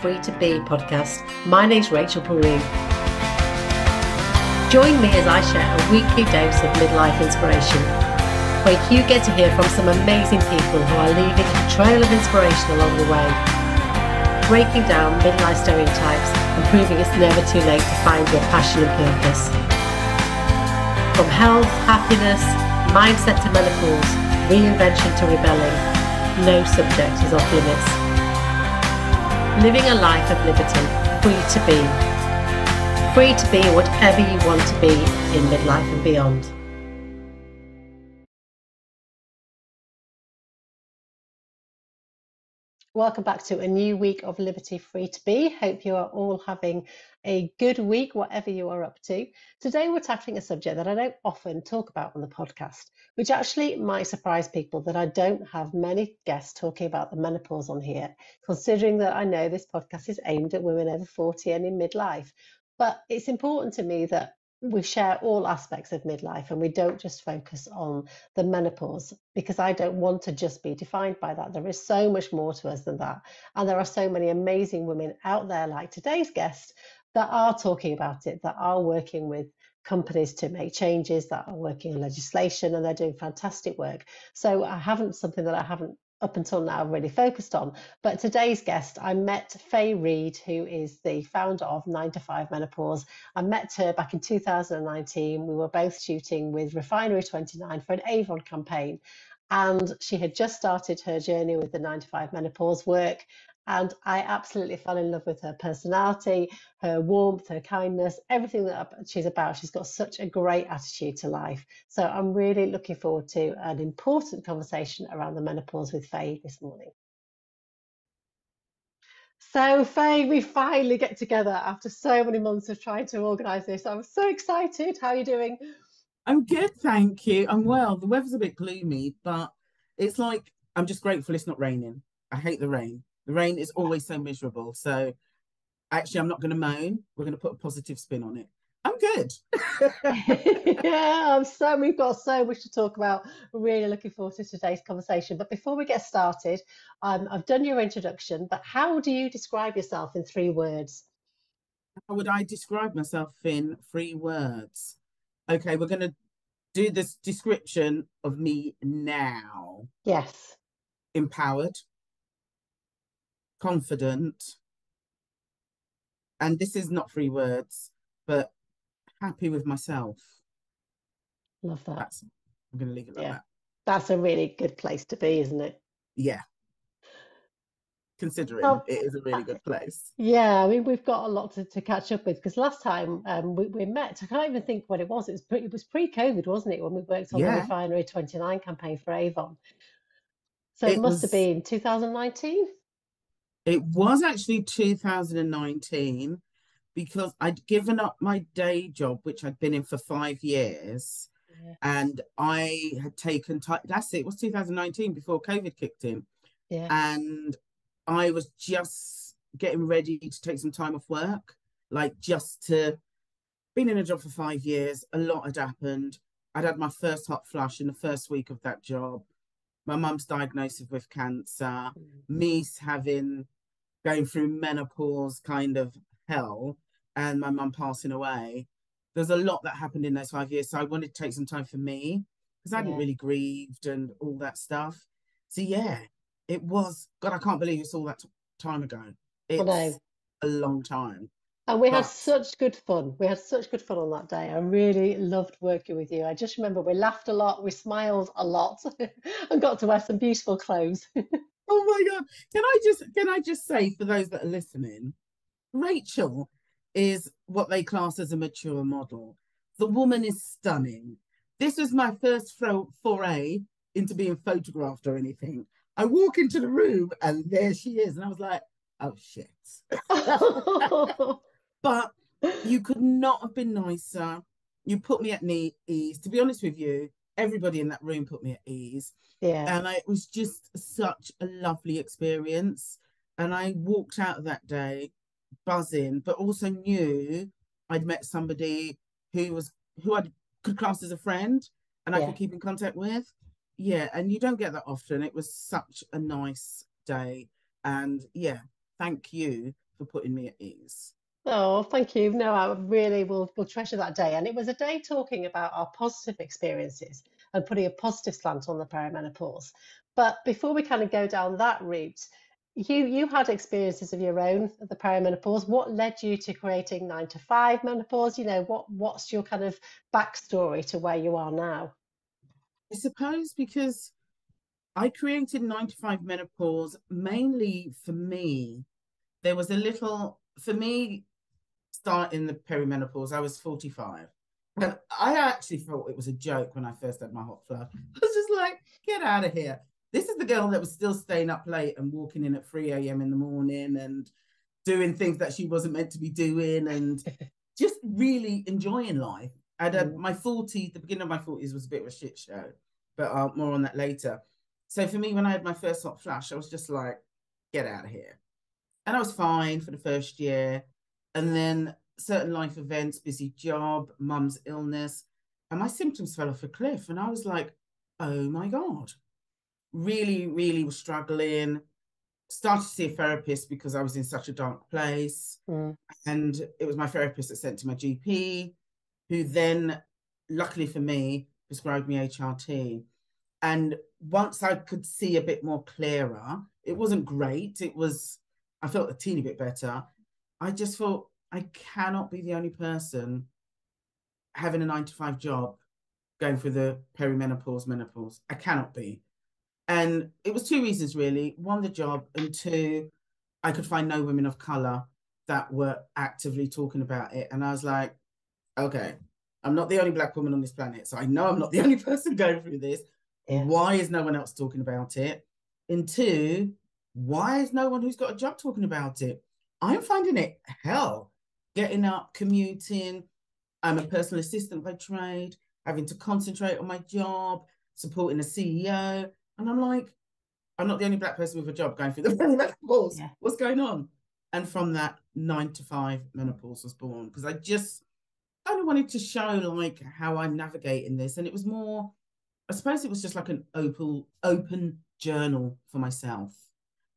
Free to Be podcast. My name's Rachel Peru. Join me as I share a weekly dose of midlife inspiration, where you get to hear from some amazing people who are leaving a trail of inspiration along the way, breaking down midlife stereotypes and proving it's never too late to find your passion and purpose. From health, happiness, mindset to menopause, reinvention to rebelling, no subject is off limits. Living a life of liberty, free to be. Free to be whatever you want to be in midlife and beyond. Welcome back to a new week of Liberty Free to Be. Hope you are all having a good week, whatever you are up to. Today we're tackling a subject that I don't often talk about on the podcast, which actually might surprise people that I don't have many guests talking about the menopause on here, considering that I know this podcast is aimed at women over 40 and in midlife. But it's important to me that we share all aspects of midlife and we don't just focus on the menopause, because I don't want to just be defined by that. There is so much more to us than that. And there are so many amazing women out there, like today's guest, that are talking about it, that are working with companies to make changes, that are working on legislation, and they're doing fantastic work. So I haven't something that I haven't up until now really focused on. But today's guest, I met Fay Reid, who is the founder of 9 to 5 Menopause. I met her back in 2019. We were both shooting with Refinery 29 for an Avon campaign. And she had just started her journey with the 9 to 5 menopause work. And I absolutely fell in love with her personality, her warmth, her kindness, everything that she's about. She's got such a great attitude to life. So I'm really looking forward to an important conversation around the menopause with Fay this morning. So Fay, we finally get together after so many months of trying to organise this. I'm so excited. How are you doing? I'm good, thank you. I'm well. The weather's a bit gloomy, but it's like I'm just grateful it's not raining. I hate the rain. The rain is always so miserable. So actually, I'm not going to moan. We're going to put a positive spin on it. I'm good. Yeah, we've got so much to talk about. Really looking forward to today's conversation. But before we get started, I've done your introduction, but how do you describe yourself in 3 words? How would I describe myself in 3 words? Okay, we're going to do this description of me now. Yes. Empowered, confident, and this is not 3 words, but happy with myself. Love that. I'm going to leave it like that. That's a really good place to be, isn't it? Yeah. Considering it is a really good place. Yeah, I mean, we've got a lot to catch up with, because last time we met, I can't even think what it was. It was pre-COVID, wasn't it, when we worked on the Refinery 29 campaign for Avon? So it must have been 2019. It was actually 2019, because I'd given up my day job, which I'd been in for 5 years, and I had taken time. That's it. It was 2019 before COVID kicked in. Yeah. And I was just getting ready to take some time off work, like just to been in a job for 5 years. A lot had happened. I'd had my first hot flush in the first week of that job. My mum's diagnosis with cancer, me going through menopause kind of hell, and my mum passing away. There's a lot that happened in those 5 years. So I wanted to take some time for me, because I hadn't really grieved and all that stuff. So yeah, it was, God, I can't believe it's all that time ago. It's a long time. And we had such good fun. We had such good fun on that day. I really loved working with you. I just remember we laughed a lot, we smiled a lot, and got to wear some beautiful clothes. Oh my God. Can I just say, for those that are listening, Rachel is what they class as a mature model. The woman is stunning. This was my first foray into being photographed or anything. I walk into the room and there she is. And I was like, oh shit. But you could not have been nicer. You put me at ease. To be honest with you, everybody in that room put me at ease. Yeah. And it was just such a lovely experience. And I walked out of that day buzzing, but also knew I'd met somebody who I could class as a friend, and I could keep in contact with. Yeah, and you don't get that often. It was such a nice day. And yeah, thank you for putting me at ease. Oh, thank you. No, I really will treasure that day. And it was a day talking about our positive experiences and putting a positive slant on the perimenopause. But before we kind of go down that route, you had experiences of your own at the perimenopause. What led you to creating 9 to 5 menopause? What's your kind of backstory to where you are now? I suppose because I created 9 to 5 menopause mainly for me. There was a little, for me, starting the perimenopause, I was 45. And I actually thought it was a joke when I first had my hot flush. I was just like, get out of here. This is the girl that was still staying up late and walking in at 3 a.m. in the morning and doing things that she wasn't meant to be doing and just really enjoying life. And Mm, my 40s, the beginning of my 40s was a bit of a shit show, but more on that later. So for me, when I had my first hot flash, I was just like, get out of here. And I was fine for the first year. And then certain life events, busy job, mum's illness, and my symptoms fell off a cliff. And I was like, oh my God, really, really was struggling. Started to see a therapist because I was in such a dark place. mm, And it was my therapist that sent to my GP, who then, luckily for me, prescribed me HRT. And once I could see a bit more clearer, it wasn't great. I felt a teeny bit better. I just thought, I cannot be the only person having a 9 to 5 job going through the perimenopause, menopause. I cannot be. And it was two reasons really. One, the job, and two, I could find no women of color that were actively talking about it. And I was like, okay, I'm not the only black woman on this planet. So I know I'm not the only person going through this. yeah, Why is no one else talking about it? And two, why is no one who's got a job talking about it? I'm finding it hell getting up, commuting. I'm a personal assistant by trade, having to concentrate on my job, supporting a CEO. And I'm like, I'm not the only black person with a job going through the menopause. yeah, What's going on? And from that, 9 to 5 menopause was born because I just kind of wanted to show like how I'm navigating this. And it was more, I suppose it was just like an open journal for myself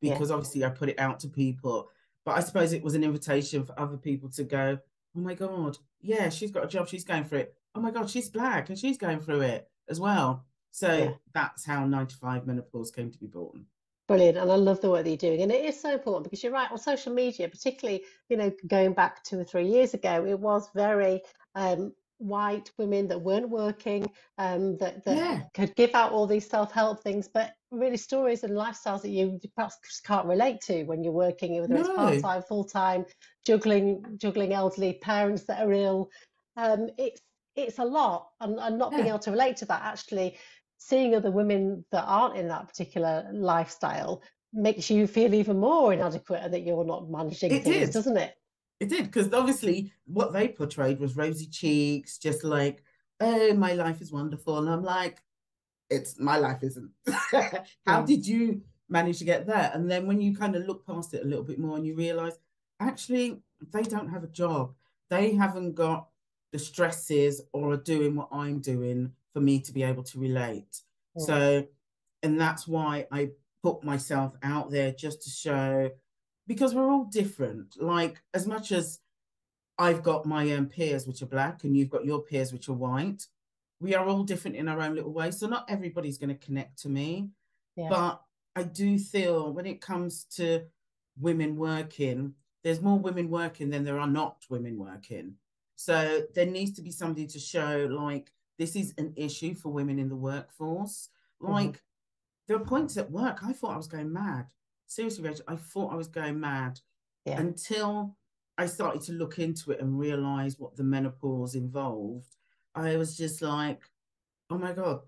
yeah, because obviously I put it out to people. But I suppose it was an invitation for other people to go, oh my God, yeah, she's got a job, she's going for it. Oh my God, she's black and she's going through it as well. So yeah. that's how 9 to 5 menopause came to be born. Brilliant. And I love the work that you're doing. And it is so important because you're right, on social media, particularly, going back 2 or 3 years ago, it was very white women that weren't working, that Yeah, could give out all these self-help things, but really stories and lifestyles that you perhaps just can't relate to when you're working, whether it's no, part-time, full-time, juggling elderly parents that are ill. It's a lot, and not being yeah, able to relate to that actually seeing other women that aren't in that particular lifestyle makes you feel even more inadequate and that you're not managing it things, did. doesn't it? It did, because obviously what they portrayed was rosy cheeks, just like, oh, my life is wonderful. And I'm like, it's my life isn't. How Mm, did you manage to get there? And then when you kind of look past it a little bit more and you realize, actually, they don't have a job. They haven't got the stresses or are doing what I'm doing for me to be able to relate. mm, So, and that's why I put myself out there just to show, because we're all different. Like, as much as I've got my peers which are black and you've got your peers which are white, we are all different in our own little way. So not everybody's going to connect to me. yeah, But I do feel when it comes to women working, there's more women working than there are not women working. So there needs to be somebody to show like this is an issue for women in the workforce. mhm, Like there were points at work I thought I was going mad. Seriously, Rachel, I thought I was going mad yeah, until I started to look into it and realize what the menopause involved. I was just like, oh my God,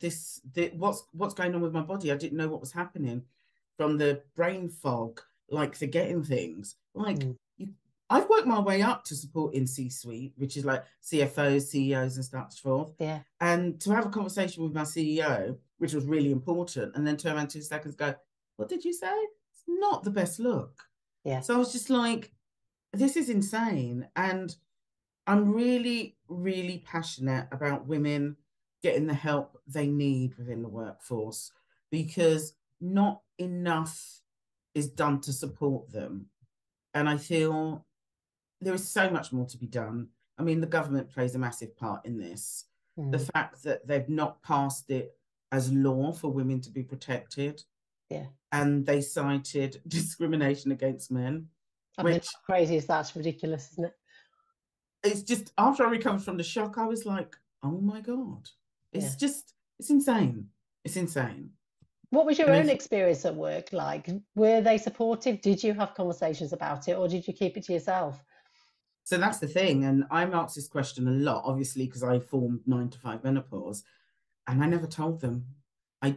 what's going on with my body? I didn't know what was happening from the brain fog, like forgetting things. Like mm, you, I've worked my way up to support in C-suite, which is like CFOs, CEOs, and stuff forth. yeah, And to have a conversation with my CEO, which was really important, and then turn around 2 seconds, go, "What did you say?" It's not the best look. yeah. So I was just like, "This is insane," and I'm really, really passionate about women getting the help they need within the workforce because not enough is done to support them. And I feel there is so much more to be done. I mean, the government plays a massive part in this. The Mm. fact that they've not passed it as law for women to be protected, Yeah. and they cited discrimination against men, I mean, which how crazy is that? It's ridiculous, isn't it? it's just after I recovered from the shock, I was like, oh my God, Yeah. it's insane. It's insane. What was your And own if experience at work like? Were they supportive? Did you have conversations about it, or did you keep it to yourself? so that's the thing. And I'm asked this question a lot, obviously, because I formed 9 to 5 menopause. And I never told them. And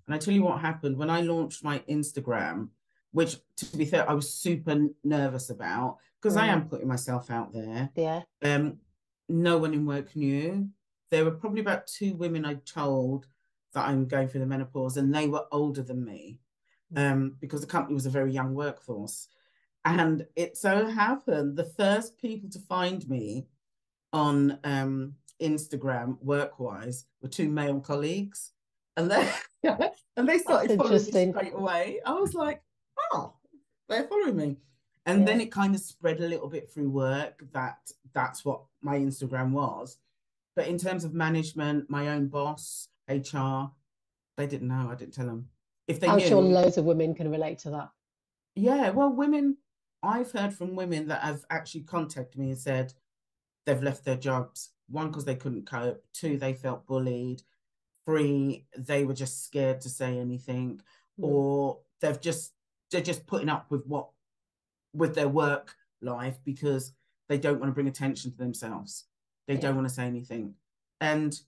I tell you what happened when I launched my Instagram, which to be fair, I was super nervous about because I Mm. am putting myself out there. Yeah. Um, no one in work knew. There were probably about 2 women I told that I'm going through the menopause, and they were older than me, Mm. because the company was a very young workforce. And it so happened the first people to find me on Instagram work wise were 2 male colleagues, and they and they That's started following me interesting. straight away. I was like, oh, they're following me, and Yeah. then it kind of spread a little bit through work that that's what my Instagram was. But in terms of management, my own boss, HR, they didn't know. I didn't tell them. If they I'm sure knew, loads of women can relate to that. yeah, well, women. I've heard from women that have actually contacted me and said, they've left their jobs. One, because they couldn't cope. Two, they felt bullied. Three, they were just scared to say anything. Mm. Or they're just putting up with with their work life because they don't want to bring attention to themselves. They Yeah. don't want to say anything. And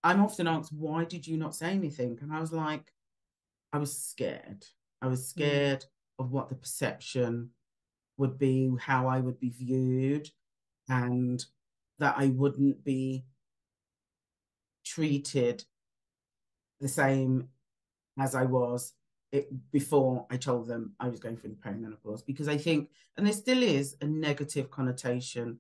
I'm often asked, why did you not say anything? And I was like, I was scared. I was Mm. scared of what the perception would be, how I would be viewed, and that I wouldn't be treated the same as I was before I told them I was going through the perimenopause. Because I think, and there still is a negative connotation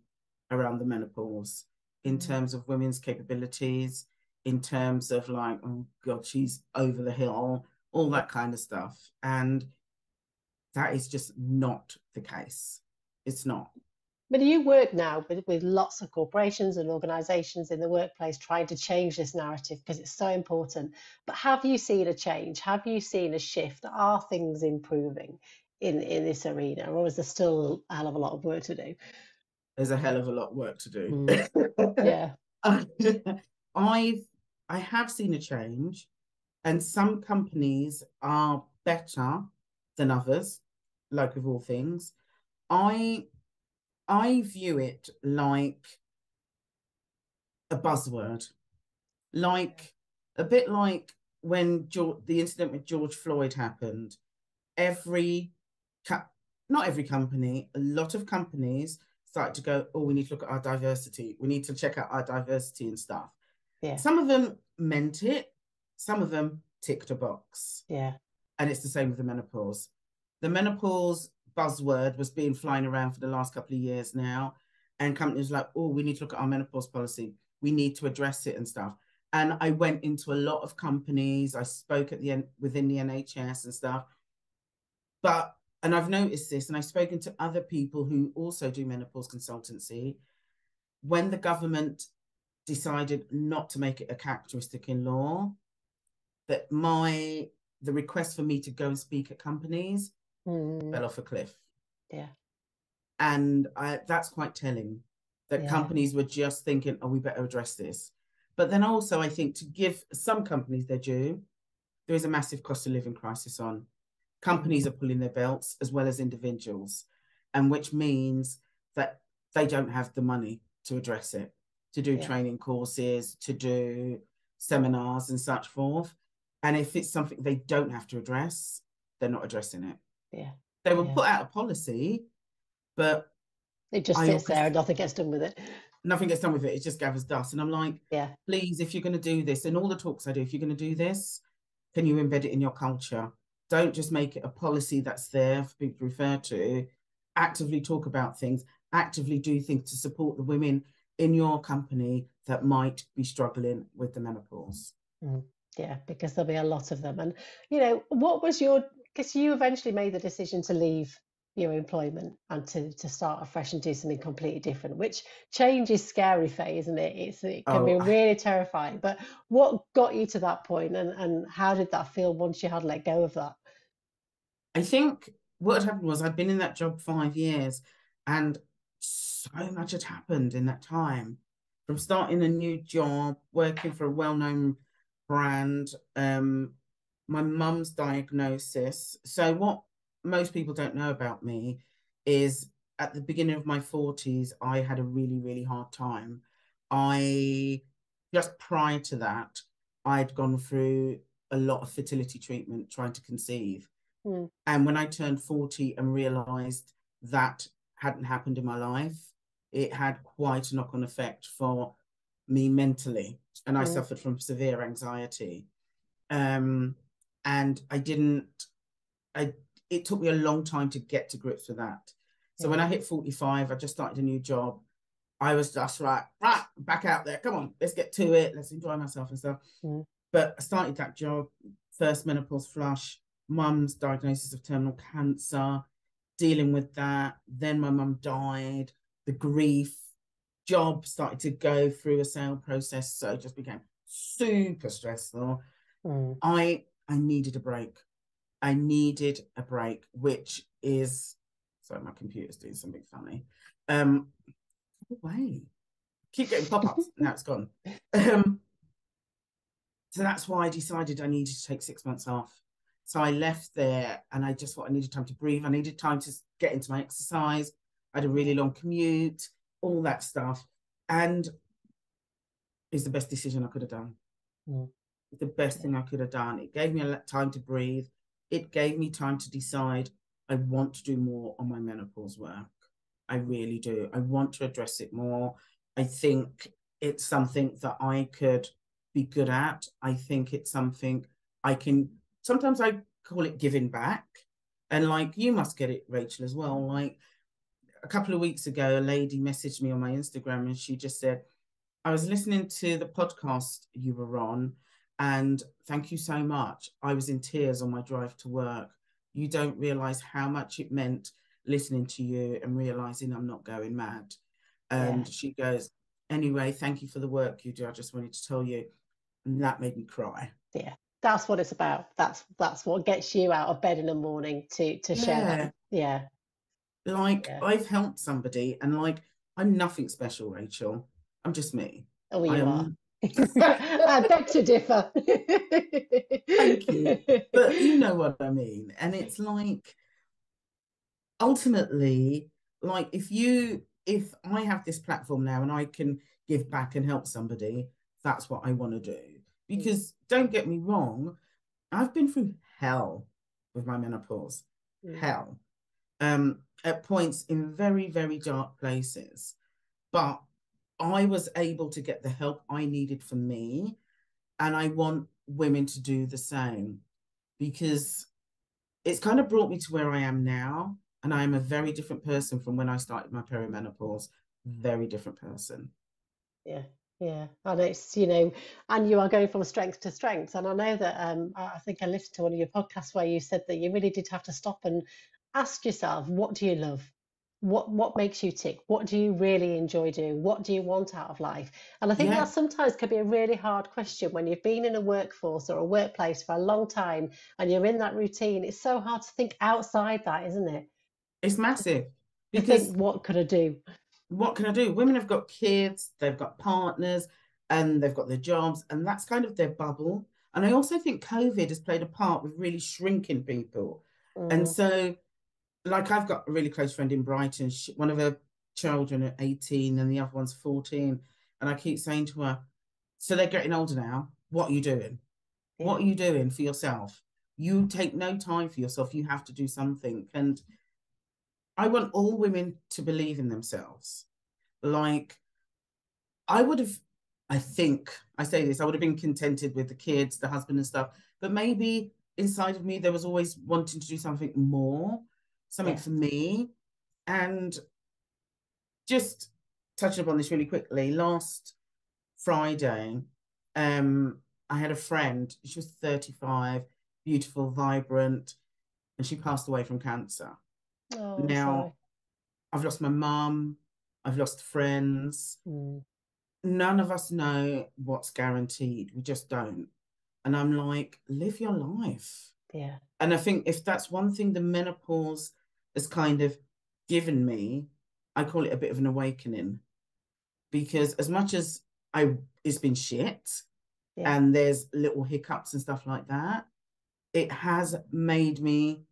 around the menopause in Mm. terms of women's capabilities, in terms of like, oh God, she's over the hill, all Yeah. that kind of stuff. And that is just not the case. It's not. But you work now with lots of corporations and organizations in the workplace trying to change this narrative because it's so important. But have you seen a change? Have you seen a shift? Are things improving in this arena, or is there still a hell of a lot of work to do? There's a hell of a lot of work to do. Mm. Yeah. I've I have seen a change, and some companies are better than others, like with all things. I I view it like a buzzword, like a bit like when the incident with George Floyd happened. Every not every company, a lot of companies started to go, oh, we need to look at our diversity. We need to check out our diversity and stuff. Yeah. Some of them meant it, some of them ticked a box. Yeah. And it's the same with the menopause. The menopause buzzword was being flying around for the last couple of years now. And companies were like, oh, we need to look at our menopause policy. We need to address it and stuff. And I went into a lot of companies. I spoke at the within the NHS and stuff. But and I've noticed this, and I've spoken to other people who also do menopause consultancy. When the government decided not to make it a characteristic in law, that the request for me to go and speak at companies Mm. fell off a cliff. Yeah. And that's quite telling that Yeah. companies were just thinking, oh, we better address this. But then also, I think to give some companies their due, there is a massive cost of living crisis on. Mm. Companies are pulling their belts as well as individuals, and which means that they don't have the money to address it, to do Yeah. training courses, to do seminars and such forth. And if it's something they don't have to address, they're not addressing it. Yeah. They will Yeah. put out a policy, but It just I sits there always and nothing gets done with it. nothing gets done with it. It just gathers dust. And I'm like, Yeah. please, if you're going to do this, in all the talks I do, if you're going to do this, can you embed it in your culture? Don't just make it a policy that's there for people to refer to. Actively talk about things, actively do things to support the women in your company that might be struggling with the menopause. Mm. Yeah, because there'll be a lot of them. And, what was because you eventually made the decision to leave your employment and to start afresh and do something completely different, which change is scary, Faye, isn't it? It can be Oh, really terrifying. But what got you to that point, and how did that feel once you had let go of that? I think what had happened was I'd been in that job 5 years, and so much had happened in that time. From starting a new job, working for a well-known brand, my mum's diagnosis. So what most people don't know about me is at the beginning of my 40s, I had a really, really hard time. I just prior to that, I'd gone through a lot of fertility treatment trying to conceive. Mm, And when I turned 40 and realized that hadn't happened in my life, it had quite a knock-on effect for me mentally. And I mm, suffered from severe anxiety. Um, and I didn't, I it took me a long time to get to grips with that. So when yeah. I hit 45, I just started a new job. I was just right, back out there. Come on, let's get to it. Let's enjoy myself and stuff. Mm, But I started that job, first menopause flush, mum's diagnosis of terminal cancer, dealing with that. Then my mum died, the grief, job started to go through a sale process. So it just became super stressful. mm. I needed a break. I needed a break, which is, sorry, my computer's doing something funny. Away. Keep getting pop-ups. Now it's gone. Um, So that's why I decided I needed to take 6 months off. So I left there and I just thought I needed time to breathe. I needed time to get into my exercise. I had a Yeah. really long commute, all that stuff. And it's the best decision I could have done. Mm, The best yeah. thing I could have done. It gave me time to breathe. It gave me time to decide I want to do more on my menopause work. I really do. I want to address it more. I think it's something that I could be good at. I think it's something I can, sometimes I call it giving back. And like you must get it, Rachel, as well. Like a couple of weeks ago, a lady messaged me on my Instagram and she just said, I was listening to the podcast you were on, and thank you so much. I was in tears on my drive to work. You don't realize how much it meant listening to you and realizing I'm not going mad. Yeah. And she goes, anyway, thank you for the work you do. I just wanted to tell you. And that made me cry. Yeah. That's what it's about. That's what gets you out of bed in the morning to share that. Yeah. Yeah. Like Yeah. I've helped somebody, and like I'm nothing special, Rachel. I'm just me. Oh, I you are. am. I beg to differ. Thank you. But you know what I mean. And it's like ultimately, like if I have this platform now and I can give back and help somebody, that's what I want to do. Mm, Because don't get me wrong, I've been through hell with my menopause. mm, Hell. At points in very, very dark places. But I was able to get the help I needed for me. And I want women to do the same because it's kind of brought me to where I am now. And I am a very different person from when I started my perimenopause. Very different person. yeah. Yeah. And it's, and you are going from strength to strength. And I know that I think I listened to one of your podcasts where you said that you really did have to stop and ask yourself, what do you love? What makes you tick? What do you really enjoy doing? What do you want out of life? And I think that Yeah, sometimes can be a really hard question when you've been in a workforce or a workplace for a long time and you're in that routine. It's so hard to think outside that, isn't it? it's To, massive to think, because what could I do? what can I do? Women have got kids, they've got partners, and they've got their jobs, and that's kind of their bubble. And I also think COVID has played a part with really shrinking people. And Mm, so, like, I've got a really close friend in Brighton. One of her children are 18 and the other one's 14. And I keep saying to her, so they're getting older now. What are you doing? yeah. What are you doing for yourself? You take no time for yourself. You have to do something. And I want all women to believe in themselves. Like, I would have, I think, I say this, I would have been contented with the kids, the husband and stuff. But maybe inside of me, there was always wanting to do something more, something Yeah. for me. And just touching upon this really quickly, last Friday, I had a friend, she was 35, beautiful, vibrant, and she passed away from cancer. Oh, I'm sorry. Now, I've lost my mum, I've lost friends. Mm, None of us know what's guaranteed. We just don't. And I'm like, live your life. yeah, And I think if that's one thing the menopause has kind of given me, I call it a bit of an awakening. Because as much as it's been shit yeah, and there's little hiccups and stuff like that, it has made me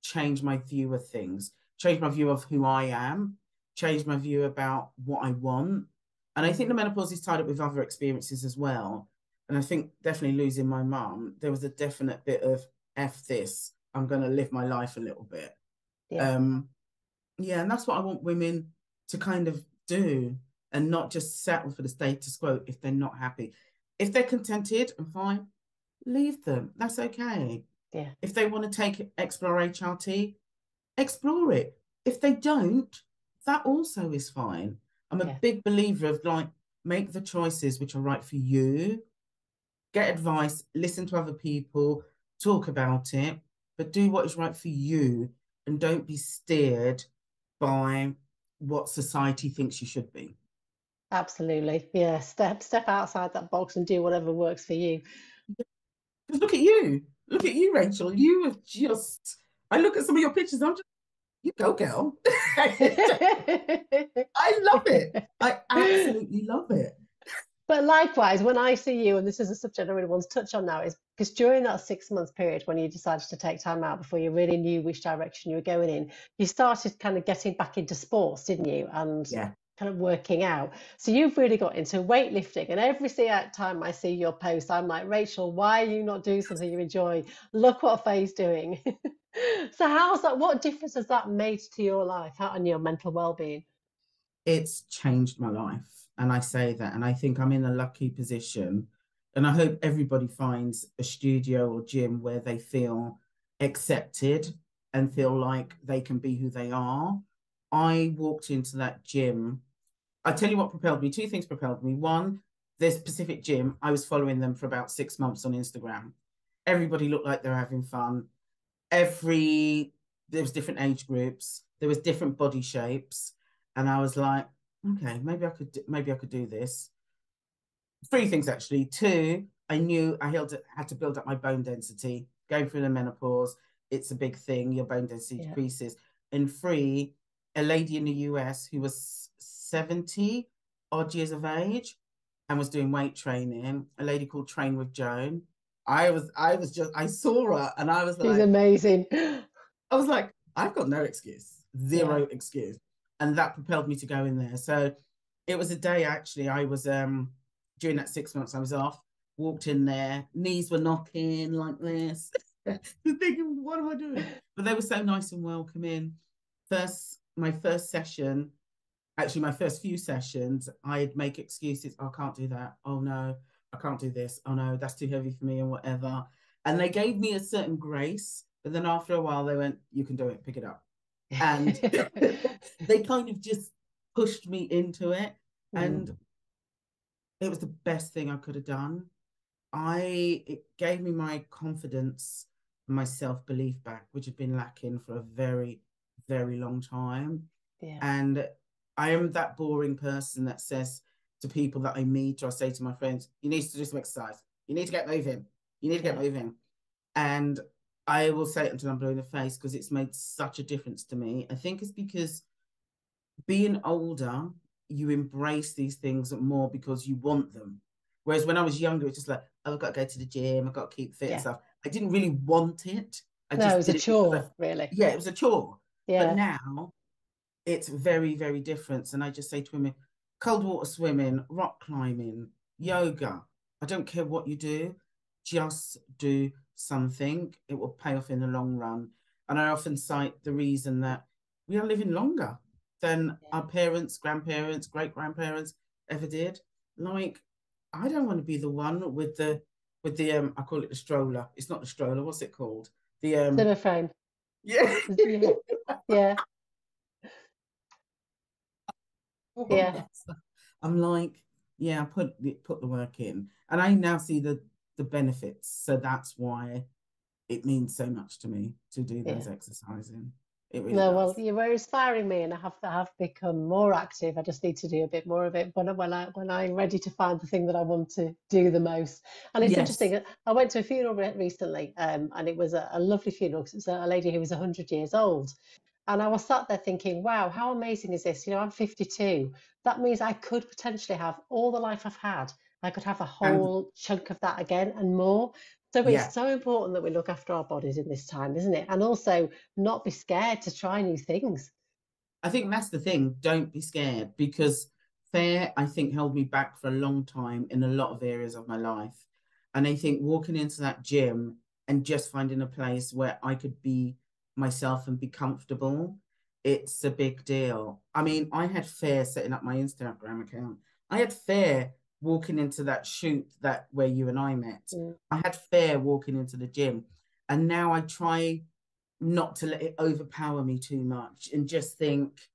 change my view of things, change my view of who I am, change my view about what I want. And I think the mm, menopause is tied up with other experiences as well. And I think definitely losing my mum, there was a definite bit of F this, I'm going to live my life a little bit. yeah, Um, yeah, and that's what I want women to kind of do and not just settle for the status quo if they're not happy. If they're contented and fine, leave them. That's okay. yeah, If they want to take explore HRT, explore it. If they don't, that also is fine. I'm a yeah. big believer of like, make the choices which are right for you, get advice, listen to other people, talk about it, but do what is right for you and don't be steered by what society thinks you should be. Absolutely. Yeah. Step outside that box and do whatever works for you. Because look at you. Look at you, Rachel. You have just, I look at some of your pictures, I'm just, you go, girl. I love it. I absolutely love it. But likewise, when I see you, and this is a subject I really want to touch on now, is because during that 6 month period when you decided to take time out before you really knew which direction you were going in, you started kind of getting back into sports, didn't you? And Yeah. kind of working out. So you've really got into weightlifting. And every time I see your post, I'm like, Rachel, why are you not doing something you enjoy? Look what Faye's doing. So how's that? What difference has that made to your life and your mental well-being? It's changed my life. And I say that, and I think I'm in a lucky position. And I hope everybody finds a studio or gym where they feel accepted and feel like they can be who they are. I walked into that gym. I tell you what propelled me. Two things propelled me. One, this specific gym, I was following them for about 6 months on Instagram. Everybody looked like they're having fun. Every There was different age groups, there was different body shapes, and I was like, okay, maybe I could do this. Three things actually. Two, I knew had to build up my bone density. Going through the menopause, it's a big thing. Your bone density Yeah. decreases. And three, a lady in the US who was 70 odd years of age and was doing weight training, a lady called Train with Joan. I saw her and She's amazing. I was like, I've got no excuse, Yeah. zero excuse. And that propelled me to go in there. So it was a day actually, I was during that 6 months I was off, walked in there, knees were knocking like this. Thinking, what am I doing? But they were so nice and welcoming. My first session, actually my first few sessions, I'd make excuses. Oh, I can't do that. Oh no, I can't do this. Oh no, that's too heavy for me and whatever. And they gave me a certain grace, but then after a while they went, you can do it, pick it up. And they kind of just pushed me into it. Mm, And it was the best thing I could have done. It gave me my confidence, my self-belief back, which had been lacking for a very, very long time. yeah. And I am that boring person that says to people that I meet, or I say to my friends, you need to do some exercise. You need to get moving. You need to get Yeah. moving. And I will say it until I'm blue in the face because it's made such a difference to me. I think it's because being older, you embrace these things more because you want them. Whereas when I was younger, it's just like, oh, I've got to go to the gym, I've got to keep fit and Yeah. stuff. I didn't really want it. I No, it just was a did it because chore, really. yeah, it was a chore. But Yeah. now it's very, very different. And I just say to women, cold water swimming, rock climbing, yoga. I don't care what you do, just do something. It will pay off in the long run. And I often cite the reason that we are living longer than Yeah. our parents, grandparents, great grandparents ever did. Like, I don't want to be the one with the I call it the stroller. It's not the stroller, what's it called? The Zimmer frame. yeah. Yeah. Yeah. Yeah. I'm like, yeah, put the work in, and I now see the benefits. So that's why it means so much to me to do those Yeah. exercising. It really No, well, does. you were inspiring me, and I have become more active. I just need to do a bit more of it when I'm ready to find the thing that I want to do the most. And it's Yes. interesting. I went to a funeral recently, and it was a lovely funeral 'cause it's a lady who was 100 years old. And I was sat there thinking, wow, how amazing is this? I'm 52. That means I could potentially have all the life I've had. I could have a And whole chunk of that again and more. So yeah, it's so important that we look after our bodies in this time, isn't it? And also not be scared to try new things. I think that's the thing. Don't be scared because fear, I think, held me back for a long time in a lot of areas of my life. And I think walking into that gym and just finding a place where I could be myself and be comfortable, it's a big deal. I mean, I had fear setting up my Instagram account. I had fear walking into that shoot that where you and I met. Mm, I had fear walking into the gym. And now I try not to let it overpower me too much and just think,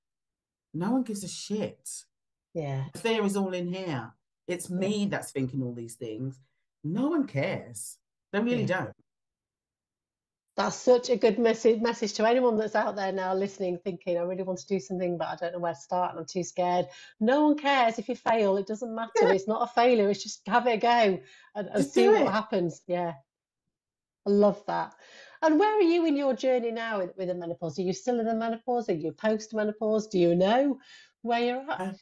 no one gives a shit. yeah, The fear is all in here. It's yeah, me that's thinking all these things. No one cares. They really yeah. don't. That's such a good message to anyone that's out there now listening, thinking, I really want to do something, but I don't know where to start and I'm too scared. No one cares if you fail. It doesn't matter. Yeah, It's not a failure. It's just have it a go and just see do what it. happens. Yeah, I love that. And where are you in your journey now with the menopause? Are you still in the menopause? Are you post menopause? Do you know where you're at? I,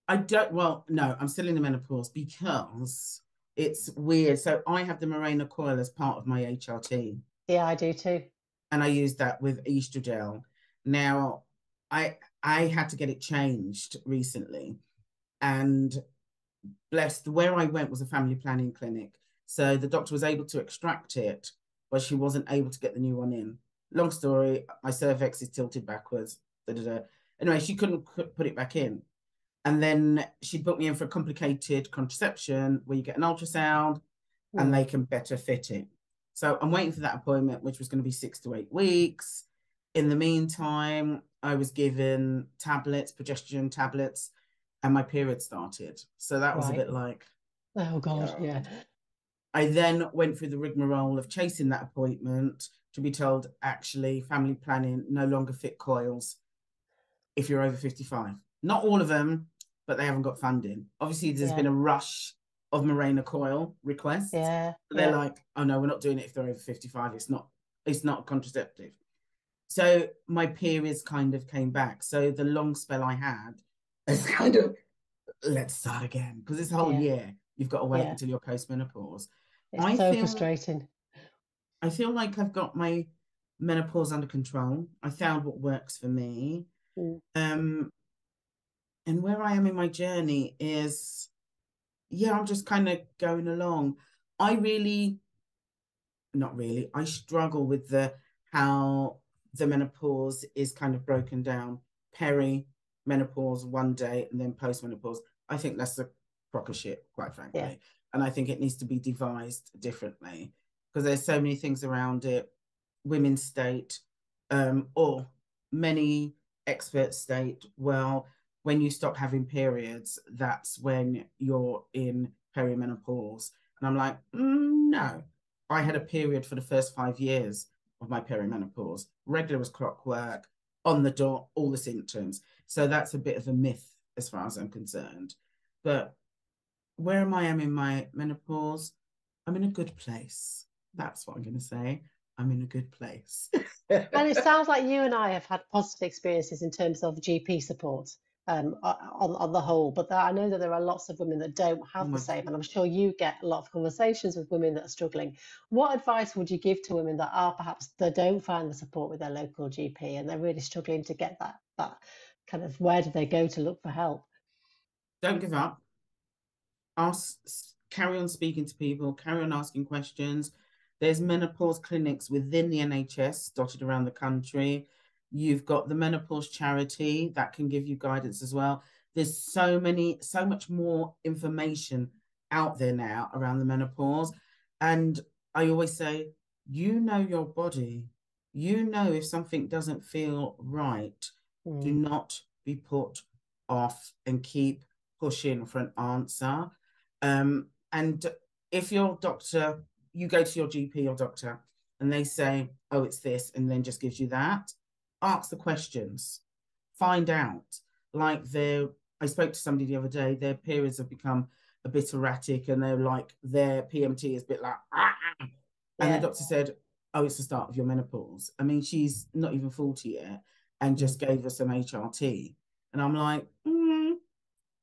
I don't, well, no, I'm still in the menopause because it's weird. So I have the Mirena coil as part of my HRT, Yeah, I do too. and I use that with estrogel. Now, I had to get it changed recently, and blessed, where I went was a family planning clinic. So the doctor was able to extract it, but she wasn't able to get the new one in. Long story, my cervix is tilted backwards. Da, da, da. Anyway, she couldn't put it back in. And then she booked me in for a complicated contraception where you get an ultrasound and they Mm, can better fit it. So I'm waiting for that appointment, which was going to be 6 to 8 weeks. In the meantime, I was given tablets, progesterone tablets, and my period started. So that was a right. bit like, Oh God, yeah. yeah, I then went through the rigmarole of chasing that appointment to be told actually family planning no longer fit coils if you're over 55. Not all of them, but they haven't got funding. Obviously, there's yeah, been a rush of Mirena coil requests. yeah, They're yeah, like, oh no, we're not doing it if they're over 55. It's not contraceptive. So my periods kind of came back. So the long spell I had is kind of let's start again because this whole yeah, year you've got to wait yeah. until you're postmenopause. It's I so feel frustrating. I feel like I've got my menopause under control. I found what works for me. Mm, Um, and where I am in my journey is, yeah, I'm just kind of going along. I really, not really, I struggle with the how the menopause is kind of broken down. Peri menopause one day and then postmenopause. I think that's a crock of shit, quite yeah, frankly. And I think it needs to be devised differently because there's so many things around it. Women's state, or many experts state, well, when you stop having periods, that's when you're in perimenopause. And I'm like, no. I had a period for the first 5 years of my perimenopause. Regular as clockwork, on the dot, all the symptoms. So that's a bit of a myth as far as I'm concerned. But where am I am in my menopause? I'm in a good place. That's what I'm going to say. I'm in a good place. Oh and it sounds like you and I have had positive experiences in terms of GP support on the whole. But I know that there are lots of women that don't have the my same, and I'm sure you get a lot of conversations with women that are struggling. What advice would you give to women that are perhaps they don't find the support with their local GP and they're really struggling to get that kind of where do they go to look for help? Don't give up. Ask, carry on speaking to people, carry on asking questions. There's menopause clinics within the NHS dotted around the country. You've got the menopause charity that can give you guidance as well. There's so much more information out there now around the menopause. And I always say, you know your body. You know if something doesn't feel right. Do Mm, not be put off and keep pushing for an answer. And if your doctor, you go to your GP or doctor, and they say, oh, it's this, and then just gives you that, ask the questions, find out. Like I spoke to somebody the other day, their periods have become a bit erratic and they're like, their PMT is a bit like, ah. And the Yeah. doctor said, oh, it's the start of your menopause. I mean, she's not even 40 yet and just gave us some HRT. And I'm like,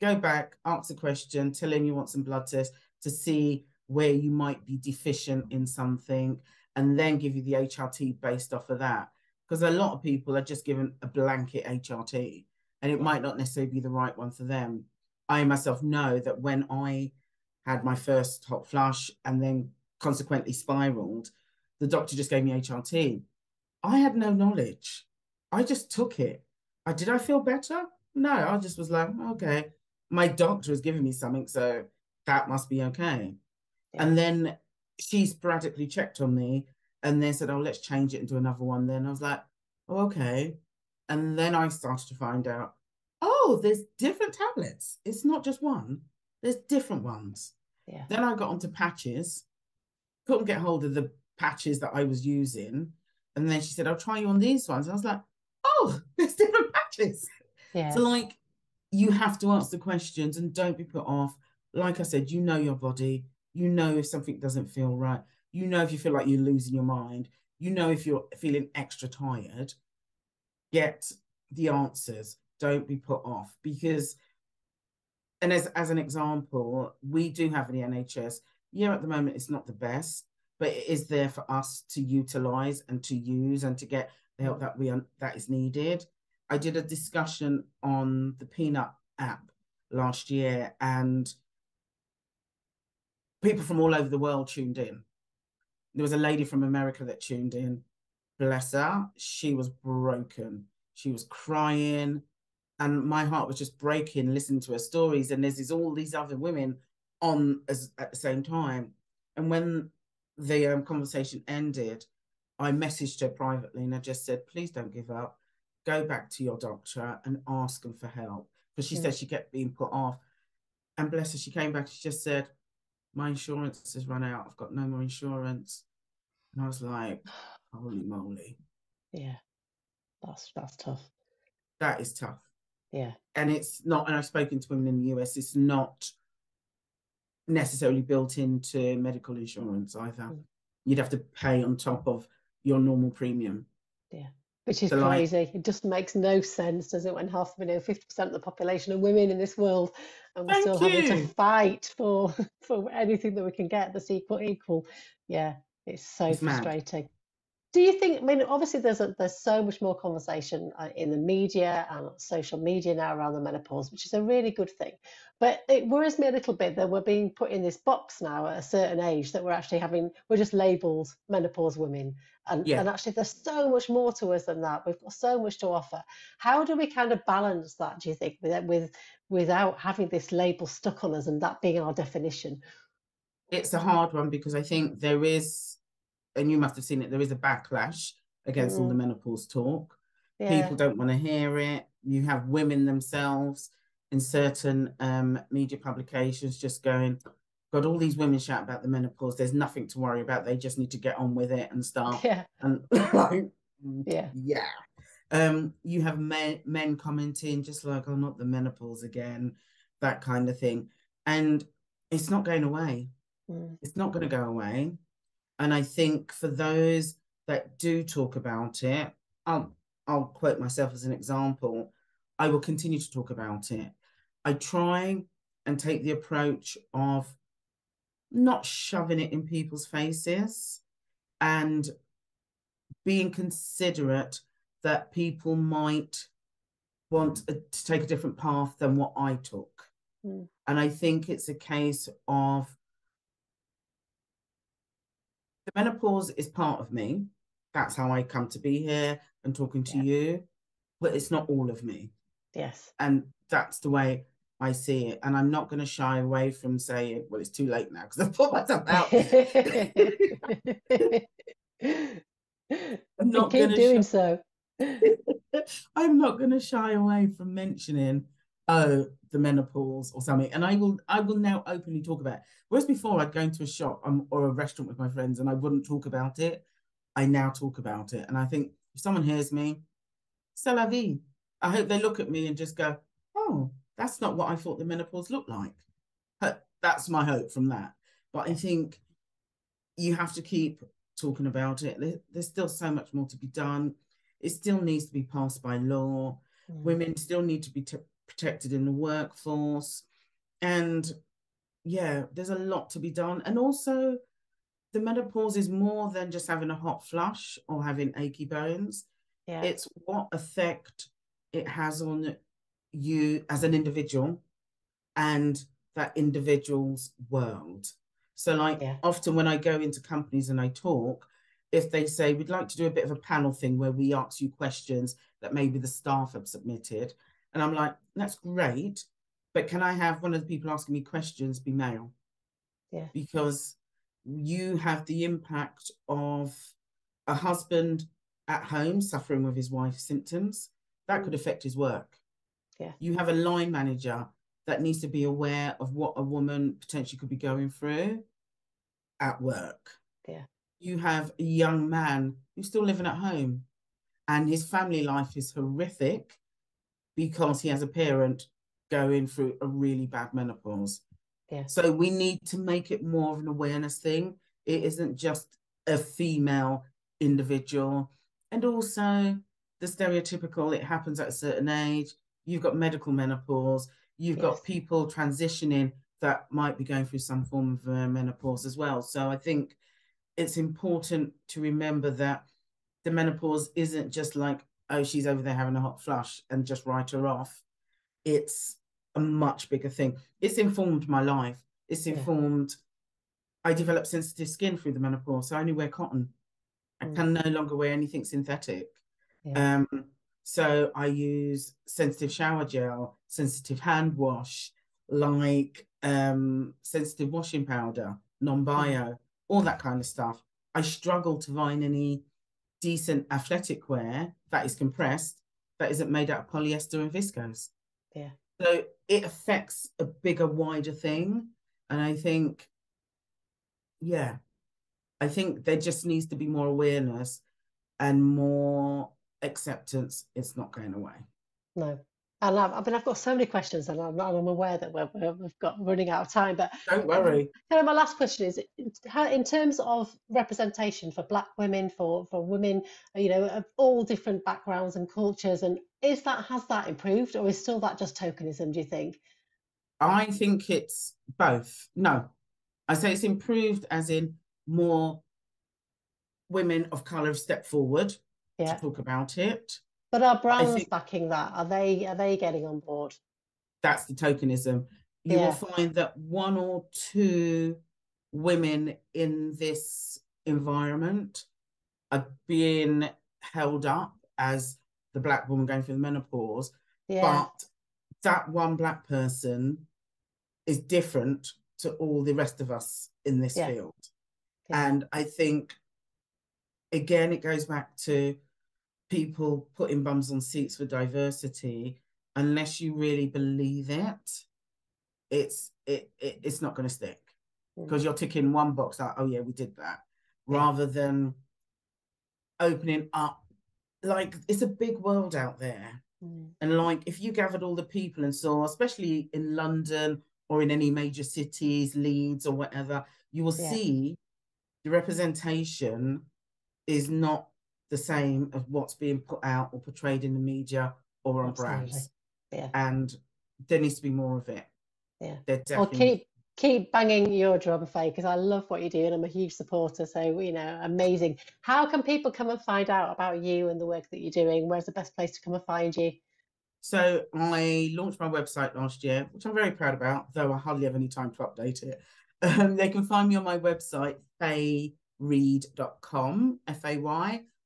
go back, ask the question, tell him you want some blood tests to see where you might be deficient in something, and then give you the HRT based off of that. Because a lot of people are just given a blanket HRT and it might not necessarily be the right one for them. I myself know that when I had my first hot flush and then consequently spiraled, the doctor just gave me HRT. I had no knowledge. I just took it. Did I feel better? No, I just was like, okay. My doctor was giving me something, so that must be okay. Yeah. And then she sporadically checked on me and then said, oh, let's change it and do another one. Then I was like, oh, okay. And then I started to find out, oh, there's different tablets. It's not just one, there's different ones. Yeah. Then I got onto patches, couldn't get hold of the patches that I was using. And then she said, I'll try you on these ones. And I was like, oh, there's different patches. Yeah. So, like, you have to ask the questions and don't be put off. Like I said, you know your body. You know if something doesn't feel right. You know if you feel like you're losing your mind. You know if you're feeling extra tired. Get the answers. Don't be put off. Because, and as an example, we do have the NHS. Yeah, at the moment, it's not the best, but it is there for us to utilize and to use and to get the help that is needed. I did a discussion on the Peanut app last year, and people from all over the world tuned in. There was a lady from America that tuned in. Bless her. She was broken. She was crying. And my heart was just breaking listening to her stories. And there's all these other women on at the same time. And when the conversation ended, I messaged her privately and I just said, please don't give up. Go back to your doctor and ask them for help. Because she said she kept being put off. And bless her, she came back. She just said, my insurance has run out. I've got no more insurance. And I was like, holy moly. Yeah. That's tough. That is tough. Yeah. And it's not, and I've spoken to women in the US, it's not necessarily built into medical insurance either. You'd have to pay on top of your normal premium. Yeah. Which is So, like, crazy. It just makes no sense, does it, when 50% of the population are women in this world and we're still thank having to you. fight for anything that we can get that's equal. Yeah, it's so It's mad. frustrating. Do you think, I mean, obviously there's so much more conversation in the media and social media now around the menopause, which is a really good thing. But it worries me a little bit that we're being put in this box now at a certain age that we're just labeled menopause women. Yeah. And actually there's so much more to us than that. We've got so much to offer. How do we kind of balance that, do you think, without having this label stuck on us and that being our definition? It's a hard one because I think there is, and you must have seen it, there is a backlash against all the Mm, menopause talk. yeah, People don't want to hear it. You have women themselves in certain media publications just going, God, all these women shout about the menopause. There's nothing to worry about. They just need to get on with it and stuff. yeah, And like, yeah, yeah. You have men commenting just like, oh, not the menopause again, that kind of thing. And it's not going away. mm, It's not going to go away. And I think for those that do talk about it, I'll quote myself as an example. I will continue to talk about it. I try and take the approach of not shoving it in people's faces and being considerate that people might want to take a different path than what I took. mm, And I think it's a case of the menopause is part of me. That's how I come to be here and talking to yeah, you, but it's not all of me. yes. And that's the way I see it. And I'm not going to shy away from saying, well, it's too late now because I've put myself out there. I'm And not going keep to shy. doing so. I'm not going to shy away from mentioning, oh, the menopause or something. And I will now openly talk about it. Whereas before I'd go into a shop or a restaurant with my friends and I wouldn't talk about it. I now talk about it. And I think if someone hears me, c'est la vie. I hope they look at me and just go, oh, that's not what I thought the menopause looked like. That's my hope from that. But I Yeah, think you have to keep talking about it. There's still so much more to be done. It still needs to be passed by law. mm, Women still need to be protected in the workforce. And yeah, there's a lot to be done. And also, the menopause is more than just having a hot flush or having achy bones. yeah, It's what effect it has on you as an individual and that individual's world. So, like, yeah, often when I go into companies and I talk, if they say, we'd like to do a bit of a panel thing where we ask you questions that maybe the staff have submitted. And I'm like, that's great. But can I have one of the people asking me questions be male? yeah, Because you have the impact of a husband at home suffering with his wife's symptoms. That mm, could affect his work. yeah, You have a line manager that needs to be aware of what a woman potentially could be going through at work. yeah, You have a young man who's still living at home and his family life is horrific because he has a parent going through a really bad menopause. yeah, So we need to make it more of an awareness thing. It isn't just a female individual. And also the stereotypical, it happens at a certain age. You've got medical menopause. You've got yes, people transitioning that might be going through some form of menopause as well. So I think it's important to remember that the menopause isn't just like, oh, she's over there having a hot flush and just write her off. It's a much bigger thing. It's informed my life. It's yeah, informed. I developed sensitive skin through the menopause, so I only wear cotton. I mm, can no longer wear anything synthetic. yeah, Um, so I use sensitive shower gel, sensitive hand wash, like sensitive washing powder, mm, non-bio, all that kind of stuff. I struggle to find any decent athletic wear that is compressed that isn't made out of polyester and viscose. yeah, So it affects a bigger, wider thing. And I think, yeah, I think there just needs to be more awareness and more acceptance. It's not going away. no. And I mean, I've got so many questions, and I'm aware that we've got running out of time. But Don't kind worry. of my last question is, how, in terms of representation for Black women, for women, of all different backgrounds and cultures, and has that improved, or is still that just tokenism, do you think? I think it's both. No, I say it's improved as in more women of colour have stepped forward to Yeah. talk about it. But are But I brands think backing that? Are they getting on board? that's the tokenism. You will Yeah. find that one or two women in this environment are being held up as the Black woman going through the menopause, Yeah. but that one Black person is different to all the rest of us in this Yeah. field. Yeah. And I think, again, it goes back to people putting bums on seats for diversity. Unless you really believe it, it's not going to stick Mm. because you're ticking one box like, oh yeah, we did that, Yeah. rather than opening up. Like, it's a big world out there. Mm. And like, if you gathered all the people and saw, especially in London or in any major cities, Leeds or whatever, you will Yeah. see the representation is not the same as what's being put out or portrayed in the media or on Absolutely. brands. Yeah. And there needs to be more of it. Yeah. There Well, definitely needs. keep banging your drum, Faye, because I love what you do and I'm a huge supporter. So, amazing. How can people come and find out about you and the work that you're doing? Where's the best place to come and find you? So I launched my website last year, which I'm very proud about, though I hardly have any time to update it. They can find me on my website, fayreid.com,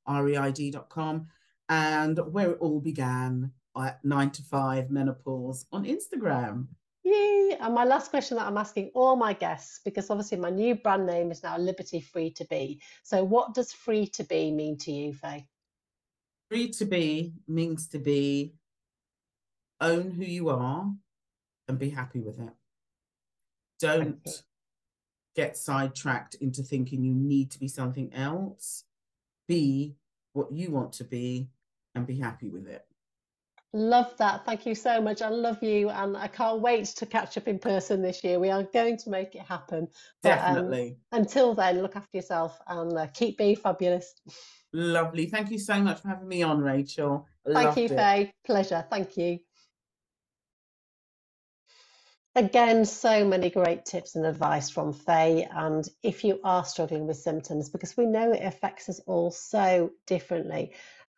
FAYREID.com, and where it all began at 9 to 5 menopause on Instagram. Yay! And my last question that I'm asking all my guests, because obviously my new brand name is now Liberty Free to Be. So, what does free to be mean to you, Faye? Free to be means to be, own who you are and be happy with it. Thank you. Don't get sidetracked into thinking you need to be something else. Be what you want to be and be happy with it. Love that. Thank you so much. I love you, and I can't wait to catch up in person this year. We are going to make it happen. But Definitely. until then, look after yourself and keep being fabulous. Lovely. Thank you so much for having me on, Rachel. Thank you, Loved it. Faye. Pleasure. Thank you. Again, so many great tips and advice from Faye. And if you are struggling with symptoms, because we know it affects us all so differently.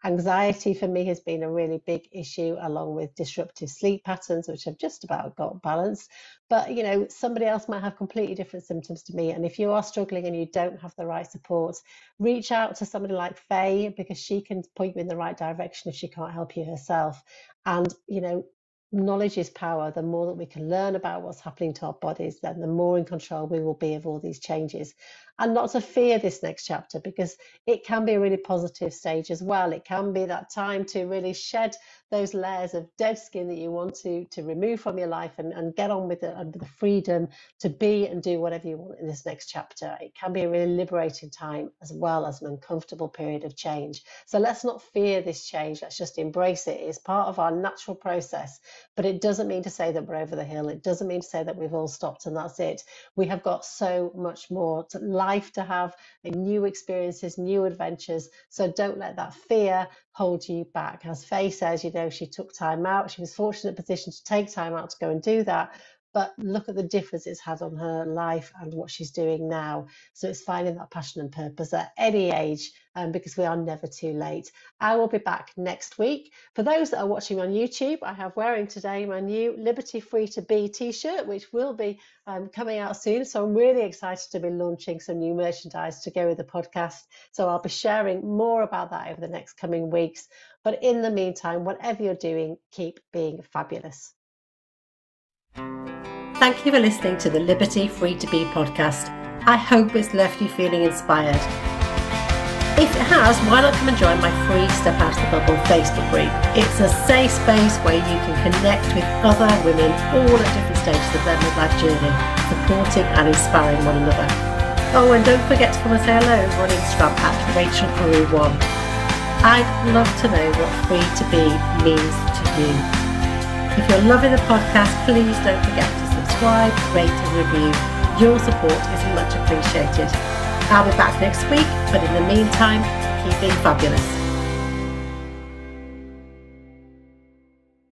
Anxiety for me has been a really big issue, along with disruptive sleep patterns, which I've just about got balanced. But, you know, somebody else might have completely different symptoms to me. And if you are struggling and you don't have the right support, reach out to somebody like Faye, because she can point you in the right direction if she can't help you herself. And, you know, knowledge is power. The more that we can learn about what's happening to our bodies, then the more in control we will be of all these changes. And not to fear this next chapter, because it can be a really positive stage as well. It can be that time to really shed those layers of dead skin that you want to remove from your life, and get on with the freedom to be and do whatever you want in this next chapter. It can be a really liberating time, as well as an uncomfortable period of change. So let's not fear this change. Let's just embrace it. It's part of our natural process. But it doesn't mean to say that we're over the hill. It doesn't mean to say that we've all stopped and that's it. We have got so much more life to have, new experiences, new adventures. So don't let that fear hold you back. As Faye says, you know, she took time out. She was fortunate in a position to take time out to go and do that. But look at the difference it's had on her life and what she's doing now. So it's finding that passion and purpose at any age, because we are never too late. I will be back next week. For those that are watching on YouTube, I have wearing today my new Liberty Free to Be t-shirt, which will be coming out soon. So I'm really excited to be launching some new merchandise to go with the podcast. So I'll be sharing more about that over the next coming weeks. But in the meantime, whatever you're doing, keep being fabulous. Thank you for listening to the Liberty Free to Be podcast. I hope it's left you feeling inspired. If it has, why not come and join my free Step Out of the Bubble Facebook group? It's a safe space where you can connect with other women, all at different stages of their midlife journey, supporting and inspiring one another. Oh, and don't forget to come and say hello on Instagram at RachelPeru1. I'd love to know what free to be means to you. If you're loving the podcast, please don't forget to subscribe, rate and review. Your support is much appreciated. I'll be back next week, but in the meantime, keep being fabulous.